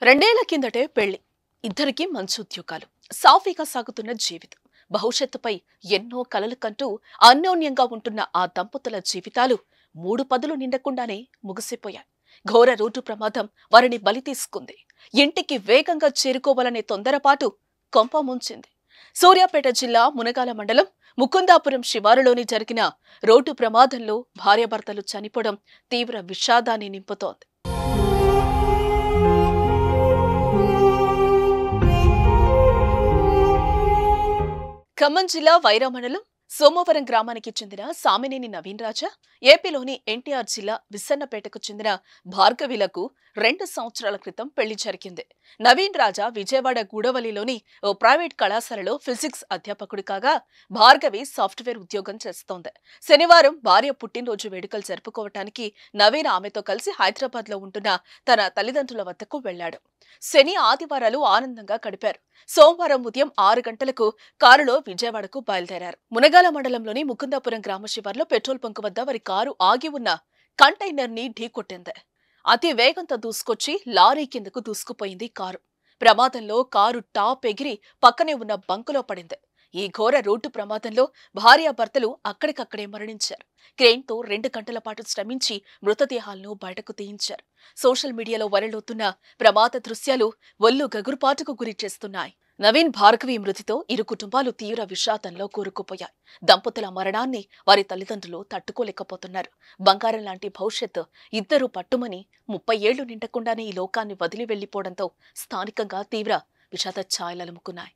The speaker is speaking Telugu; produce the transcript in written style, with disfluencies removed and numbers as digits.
రెండేళ్ల కిందటే పెళ్లి. ఇద్దరికి మంచి ఉద్యోగాలు, సాఫీగా సాగుతున్న జీవితం, భవిష్యత్తుపై ఎన్నో కలలు కంటూ అన్యోన్యంగా ఉంటున్న ఆ దంపతుల జీవితాలు 3 పదులు నిండకుండానే ముగిసిపోయాయి. ఘోర రోడ్డు ప్రమాదం వారిని బలి తీసుకుంది. ఇంటికి వేగంగా చేరుకోవాలనే తొందరపాటు కొంప ముంచింది. సూర్యాపేట జిల్లా మునగాల మండలం ముకుందాపురం శివారులోని జరిగిన రోడ్డు ప్రమాదంలో భార్యాభర్తలు చనిపోవడం తీవ్ర విషాదాన్ని నింపుతోంది. ఖమ్మం జిల్లా వైరా మండలం సోమవరం గ్రామానికి చెందిన సామినేని నవీన్ రాజా, ఏపీలోని ఎన్టీఆర్ జిల్లా విస్సన్నపేటకు చెందిన భార్గవిలకు 2 సంవత్సరాల క్రితం పెళ్లి జరిగింది. నవీన్ రాజా విజయవాడ గూడవల్లిలోని ఓ ప్రైవేట్ కళాశాలలో ఫిజిక్స్ అధ్యాపకుడు కాగా, భార్గవి సాఫ్ట్వేర్ ఉద్యోగం చేస్తోంది. శనివారం భార్య పుట్టినరోజు వేడుకలు జరుపుకోవటానికి నవీన్ ఆమెతో కలిసి హైదరాబాద్ లో ఉంటున్న తన తల్లిదండ్రుల వద్దకు వెళ్లాడు. శని, ఆదివారాలు ఆనందంగా గడిపారు. సోమవారం ఉదయం 6 గంటలకు కారులో విజయవాడకు బయలుదేరారు. మునగాల మండలంలోని ముకుందాపురం గ్రామ శివార్లో పెట్రోల్ బంక్ వద్ద వారి కారు ఆగి ఉన్న కంటైనర్ ని ఢీకొట్టింది. అతి వేగంతో దూసుకొచ్చి లారీ కిందకు దూసుకుపోయింది కారు. ప్రమాదంలో కారు టాప్ ఎగిరి పక్కనే ఉన్న బంకులో పడింది. ఈ ఘోర రోడ్డు ప్రమాదంలో భార్యాభర్తలు అక్కడికక్కడే మరణించారు. క్రెయిన్తో 2 గంటల పాటు శ్రమించి మృతదేహాలను బయటకు తీయించారు. సోషల్ మీడియాలో వైరల్ అవుతున్న ప్రమాద దృశ్యాలు ఒళ్ళు గగురుపాటుకు గురి చేస్తున్నాయి. నవీన్, భార్గవి మృతితో ఇరు కుటుంబాలు తీవ్ర విషాదంలో కూరుకుపోయాయి. దంపతుల మరణాన్ని వారి తల్లిదండ్రులు తట్టుకోలేకపోతున్నారు. బంగారం లాంటి భవిష్యత్తు ఇద్దరూ పట్టుమని 30 ఏళ్లు నిండకుండానే ఈ లోకాన్ని వదిలి వెళ్లిపోవడంతో స్థానికంగా తీవ్ర విషాద ఛాయలలుముకున్నాయి.